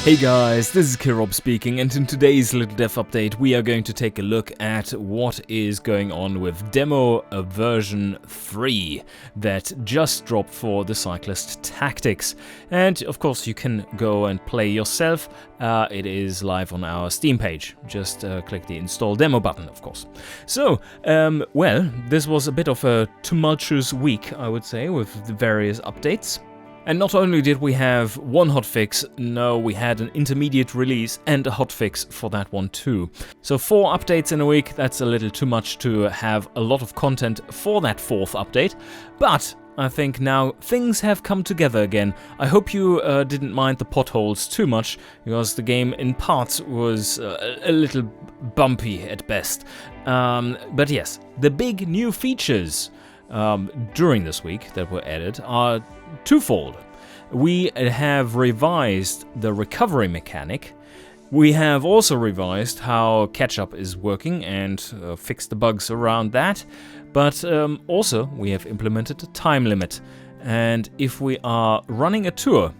Hey guys, this is Kirob speaking, and in today's Little Dev Update we are going to take a look at what is going on with demo version 3 that just dropped for the Cyclist Tactics. And of course you can go and play yourself. It is live on our Steam page. Just click the install demo button, of course. So, well, this was a bit of a tumultuous week, I would say, with the various updates. And not only did we have one hotfix, no, we had an intermediate release and a hotfix for that one too. So 4 updates in a week, that's a little too much to have a lot of content for that 4th update. But I think now things have come together again. I hope you didn't mind the potholes too much, because the game in parts was a little bumpy at best. But yes, the big new features during this week that were added are twofold. We have revised the recovery mechanic. We have also revised how catch-up is working and fixed the bugs around that. But also we have implemented a time limit. And if we are running a tour,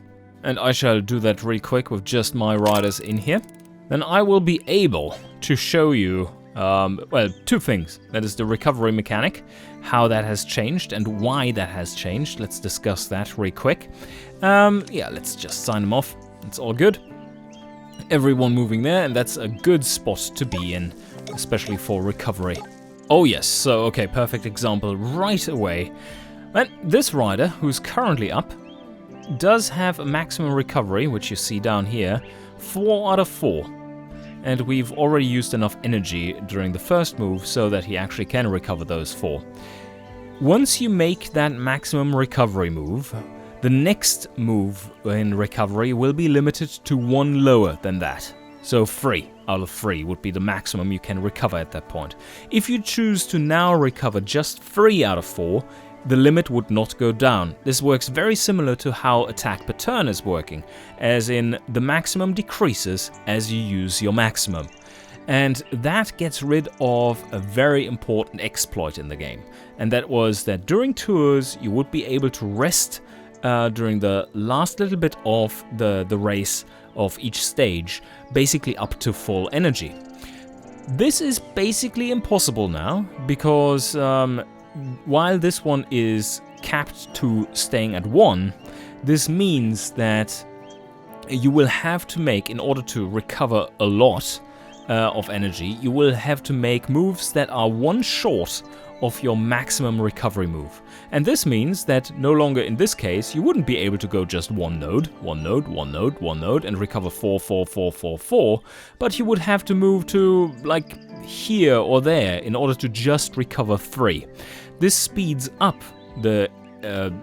and I shall do that real quick with just my riders in here, then I will be able to show you well, 2 things. That is the recovery mechanic, how that has changed and why that has changed. Let's discuss that real quick. Yeah, let's just sign them off. It's all good. Everyone moving there, and that's a good spot to be in, especially for recovery. Oh yes, so okay, perfect example right away. And this rider, who's currently up, does have a maximum recovery, which you see down here, 4 out of 4. And we've already used enough energy during the first move so that he actually can recover those 4. Once you make that maximum recovery move, the next move in recovery will be limited to 1 lower than that. So 3 out of 3 would be the maximum you can recover at that point. If you choose to now recover just 3 out of 4, the limit would not go down. This works very similar to how attack per turn is working, as in the maximum decreases as you use your maximum. And that gets rid of a very important exploit in the game. And that was that during tours you would be able to rest during the last little bit of the race of each stage, basically up to full energy. This is basically impossible now, because while this one is capped to staying at 1, this means that you will have to make, in order to recover a lot of energy, you will have to make moves that are 1 short of your maximum recovery move. And this means that no longer in this case, you wouldn't be able to go just 1 node, 1 node, 1 node, 1 node and recover 4, 4, 4, 4, 4, but you would have to move to like here or there in order to just recover 3. This speeds up the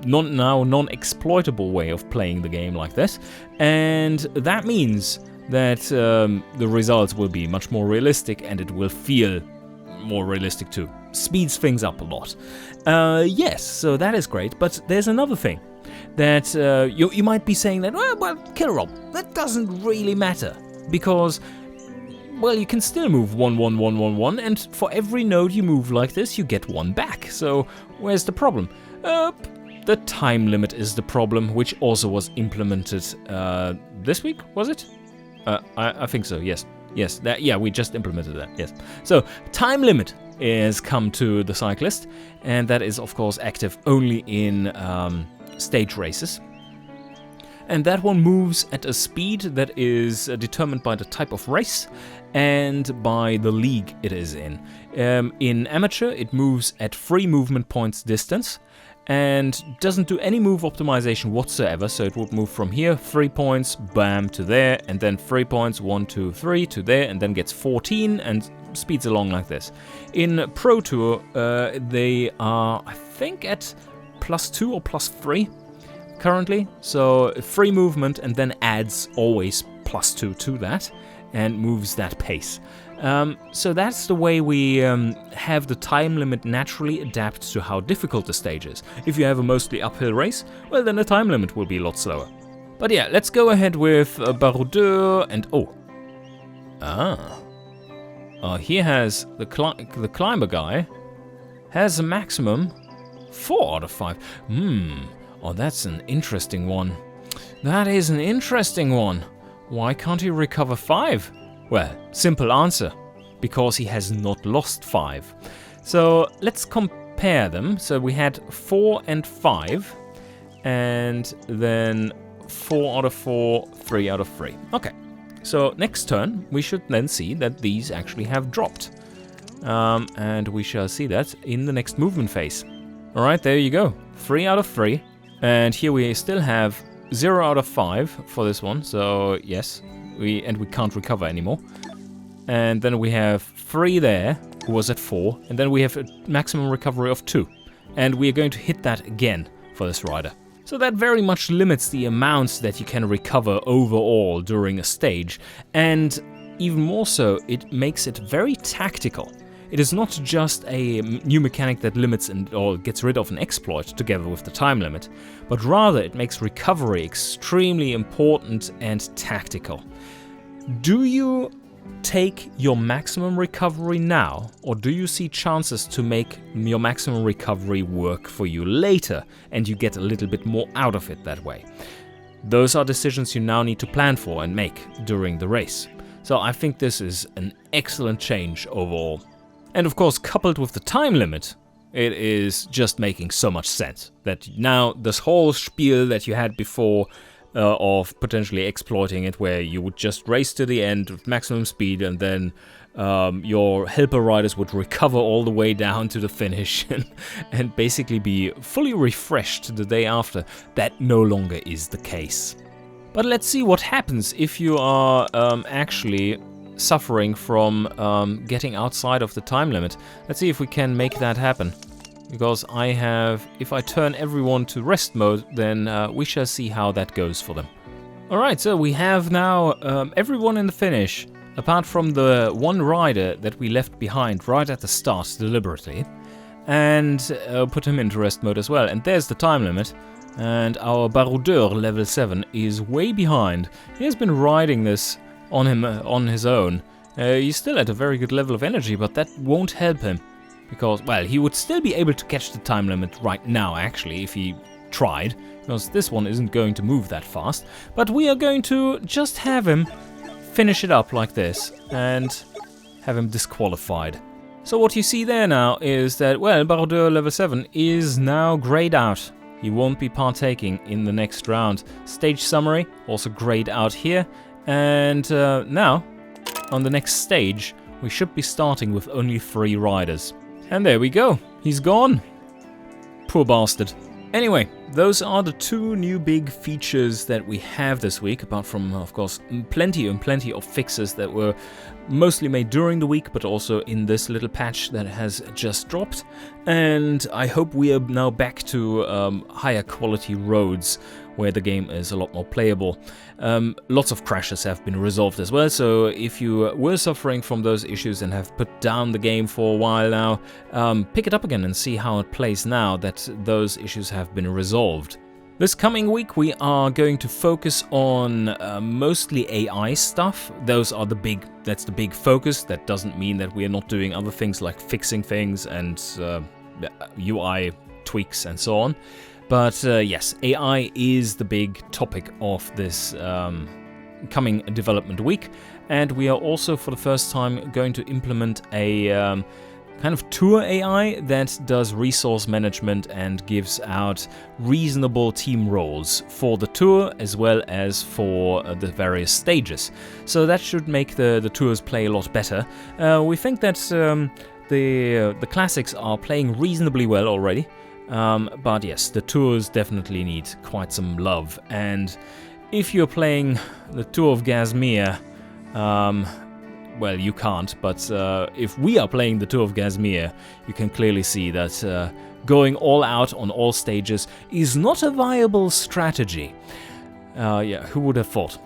non-exploitable way of playing the game like this, and that means that the results will be much more realistic and it will feel more realistic too. Speeds things up a lot. Yes, so that is great, but there's another thing that you might be saying that, well, Kirob, that doesn't really matter, because well, you can still move 1, 1, 1, 1, 1, and for every node you move like this, you get 1 back. So, where's the problem? The time limit is the problem, which also was implemented this week, was it? I think so, yes. Yes, yeah, we just implemented that, yes. So, time limit is come to the Cyclist, and that is, of course, active only in stage races. And that one moves at a speed that is determined by the type of race and by the league it is in. In amateur, it moves at 3 movement points distance and doesn't do any move optimization whatsoever. So it would move from here, 3 points, bam, to there, and then 3 points, 1, 2, 3, to there, and then gets 14 and speeds along like this. In Pro Tour, they are, I think, at +2 or +3. Currently, so free movement and then adds always +2 to that and moves that pace. So that's the way we have the time limit naturally adapt to how difficult the stage is. If you have a mostly uphill race, well then the time limit will be a lot slower. But yeah, let's go ahead with Baroudeur and he has the climber guy has a maximum 4 out of 5. Oh, that's an interesting one. That is an interesting one. Why can't he recover 5? Well, simple answer. Because he has not lost 5. So let's compare them. So we had 4 and 5. And then 4 out of 4, 3 out of 3. Okay. So next turn, we should then see that these actually have dropped. And we shall see that in the next movement phase. Alright, there you go. 3 out of 3. And here we still have 0 out of 5 for this one. So yes, we can't recover anymore. And then we have 3 there, who was at 4. And then we have a maximum recovery of 2. And we are going to hit that again for this rider. So that very much limits the amounts that you can recover overall during a stage, and even more so, it makes it very tactical. It is not just a new mechanic that limits or gets rid of an exploit together with the time limit, but rather it makes recovery extremely important and tactical. Do you take your maximum recovery now, or do you see chances to make your maximum recovery work for you later and you get a little bit more out of it that way? Those are decisions you now need to plan for and make during the race. So I think this is an excellent change overall. And of course, coupled with the time limit, it is just making so much sense that now this whole spiel that you had before of potentially exploiting it, where you would just race to the end with maximum speed and then your helper riders would recover all the way down to the finish and basically be fully refreshed the day after. That no longer is the case. But let's see what happens if you are actually suffering from getting outside of the time limit. Let's see if we can make that happen. Because if I turn everyone to rest mode, then we shall see how that goes for them. Alright, so we have now everyone in the finish, apart from the one rider that we left behind right at the start deliberately, and put him into rest mode as well. And there's the time limit, and our Baroudeur level 7 is way behind. He has been riding this on his own. He's still at a very good level of energy, but that won't help him. Because, well, he would still be able to catch the time limit right now, actually, if he tried. Because this one isn't going to move that fast. But we are going to just have him finish it up like this. And have him disqualified. So what you see there now is that, well, Baroudeur level 7 is now grayed out. He won't be partaking in the next round. Stage summary, also grayed out here. And now, on the next stage, we should be starting with only 3 riders. And there we go, he's gone. Poor bastard. Anyway, those are the 2 new big features that we have this week, apart from, of course, plenty of fixes that were mostly made during the week, but also in this little patch that has just dropped. And I hope we are now back to higher quality roads, where the game is a lot more playable. Lots of crashes have been resolved as well, so if you were suffering from those issues and have put down the game for a while now, pick it up again and see how it plays now that those issues have been resolved. This coming week we are going to focus on mostly AI stuff. That's the big focus. That doesn't mean that we are not doing other things like fixing things and UI tweaks and so on. But yes, AI is the big topic of this coming development week, and we are also for the first time going to implement a kind of tour AI that does resource management and gives out reasonable team roles for the tour as well as for the various stages. So that should make the tours play a lot better. We think that the classics are playing reasonably well already. But yes, the tours definitely need quite some love, and if you're playing the Tour of Gazmir, well, you can't, but if we are playing the Tour of Gazmir, you can clearly see that going all out on all stages is not a viable strategy. Yeah, who would have thought?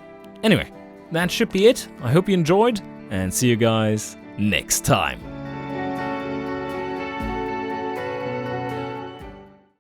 Anyway, that should be it. I hope you enjoyed, and see you guys next time.